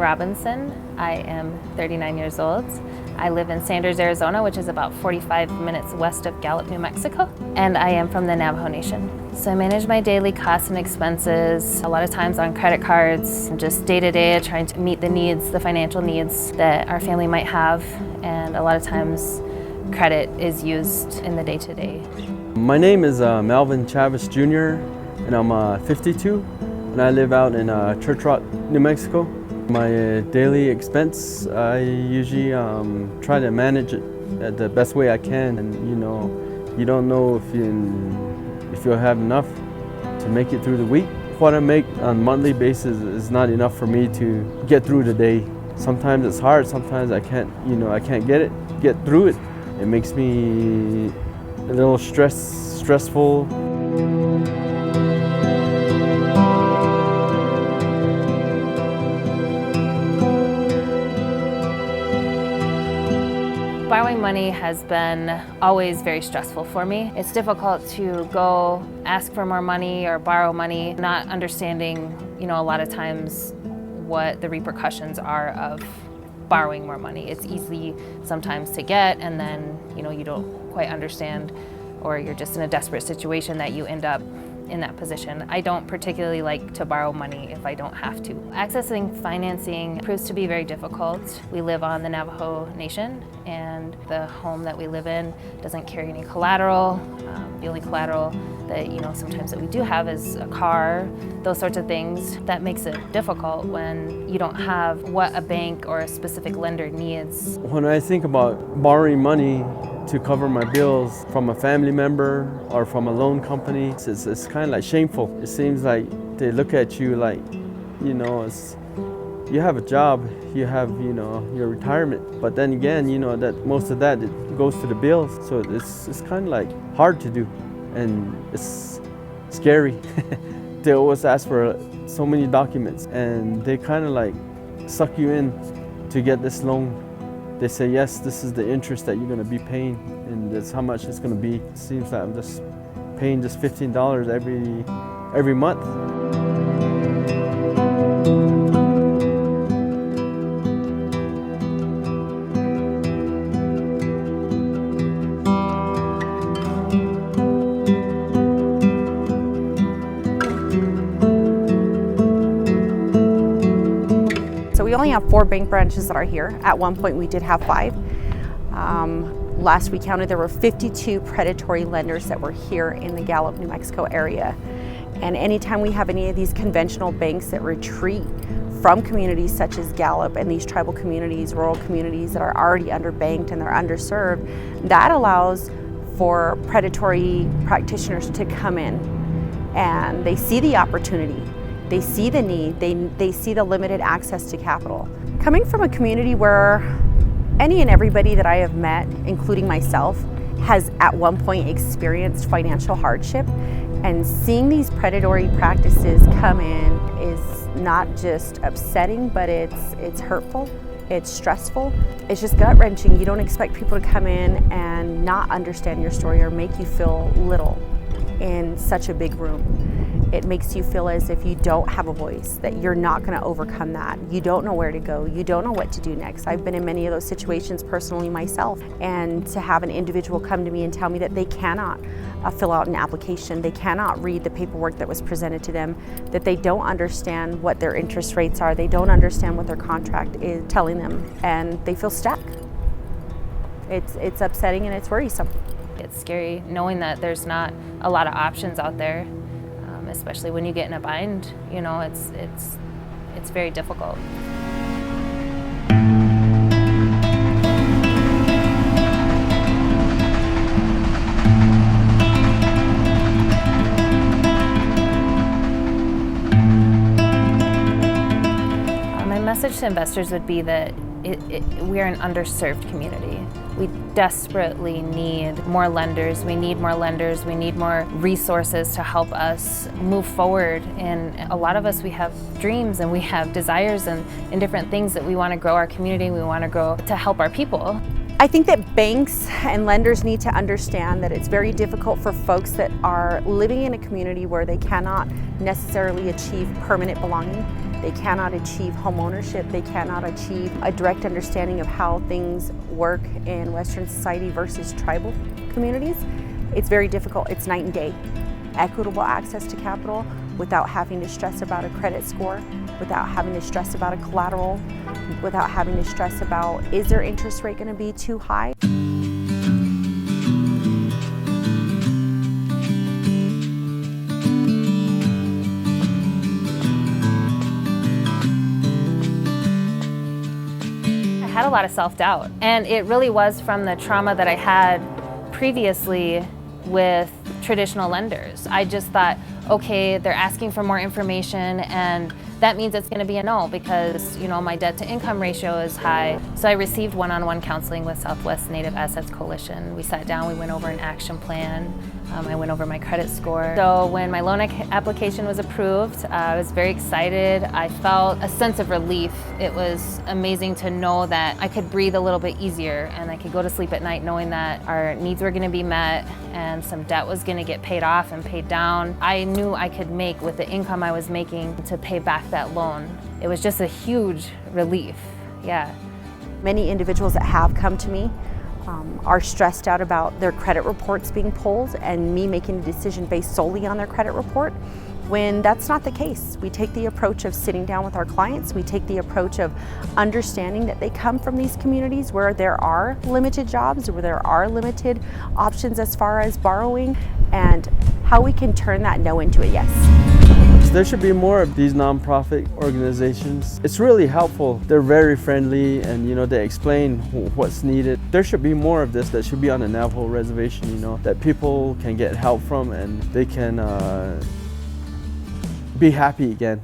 Robinson. I am 39 years old. I live in Sanders, Arizona, which is about 45 minutes west of Gallup, New Mexico, and I am from the Navajo Nation. So I manage my daily costs and expenses, a lot of times on credit cards, just day-to-day trying to meet the needs, the financial needs that our family might have, and a lot of times credit is used in the day-to-day. My name is Melvin Chavez Jr., and I'm 52, and I live out in Church Rock, New Mexico. My daily expense, I usually try to manage it the best way I can, and you don't know if you'll have enough to make it through the week. What I make on a monthly basis is not enough for me to get through the day. Sometimes it's hard, sometimes I can't get through it. It makes me a little stressful. Borrowing money has been always very stressful for me. It's difficult to go ask for more money or borrow money, not understanding, a lot of times what the repercussions are of borrowing more money. It's easy sometimes to get, and then, you don't quite understand, or you're just in a desperate situation that you end up in that position. I don't particularly like to borrow money if I don't have to. Accessing financing proves to be very difficult. We live on the Navajo Nation, and the home that we live in doesn't carry any collateral. The only collateral that sometimes that we do have is a car, those sorts of things. That makes it difficult when you don't have what a bank or a specific lender needs. When I think about borrowing money to cover my bills from a family member or from a loan company, it's kind of like shameful. It seems like they look at you like, you have a job, you have, your retirement. But then again, that most of that it goes to the bills. So it's kind of like hard to do, and it's scary. They always ask for so many documents, and they kind of like suck you in to get this loan. They say, yes, this is the interest that you're going to be paying, and that's how much it's going to be. It seems like I'm just paying just $15 every month. So we only have 4 bank branches that are here. At one point we did have 5. Last we counted, there were 52 predatory lenders that were here in the Gallup, New Mexico area. And anytime we have any of these conventional banks that retreat from communities such as Gallup and these tribal communities, rural communities that are already underbanked and they're underserved, that allows for predatory practitioners to come in, and they see the opportunity. They see the need, they see the limited access to capital. Coming from a community where any and everybody that I have met, including myself, has at one point experienced financial hardship, and seeing these predatory practices come in is not just upsetting, but it's hurtful, it's stressful, it's just gut-wrenching. You don't expect people to come in and not understand your story or make you feel little in such a big room. It makes you feel as if you don't have a voice, that you're not going to overcome that. You don't know where to go. You don't know what to do next. I've been in many of those situations personally myself, and to have an individual come to me and tell me that they cannot fill out an application, they cannot read the paperwork that was presented to them, that they don't understand what their interest rates are, they don't understand what their contract is telling them, and they feel stuck. It's upsetting and it's worrisome. It's scary knowing that there's not a lot of options out there, especially when you get in a bind. It's very difficult. My message to investors would be that we are an underserved community. We desperately need more lenders. We need more lenders. We need more resources to help us move forward. And a lot of us, we have dreams and we have desires and different things that we want to grow our community. We want to grow to help our people. I think that banks and lenders need to understand that it's very difficult for folks that are living in a community where they cannot necessarily achieve permanent belonging. They cannot achieve home ownership. They cannot achieve a direct understanding of how things work in Western society versus tribal communities. It's very difficult. It's night and day. Equitable access to capital without having to stress about a credit score, without having to stress about a collateral, without having to stress about, is their interest rate going to be too high? I had a lot of self-doubt, and it really was from the trauma that I had previously with traditional lenders. I just thought, okay, they're asking for more information, and that means it's going to be a no because, you know, my debt to income ratio is high. So I received one-on-one counseling with Southwest Native Assets Coalition. We sat down, we went over an action plan. I went over my credit score. So when my loan application was approved, I was very excited. I felt a sense of relief. It was amazing to know that I could breathe a little bit easier and I could go to sleep at night knowing that our needs were going to be met and some debt was going to get paid off and paid down. I knew I could make with the income I was making to pay back that loan. It was just a huge relief, yeah. Many individuals that have come to me are stressed out about their credit reports being pulled and me making a decision based solely on their credit report, when that's not the case. We take the approach of sitting down with our clients. We take the approach of understanding that they come from these communities where there are limited jobs, where there are limited options as far as borrowing, and how we can turn that no into a yes. There should be more of these nonprofit organizations. It's really helpful. They're very friendly and, you know, they explain what's needed. There should be more of this that should be on the Navajo reservation, you know, that people can get help from and they can be happy again.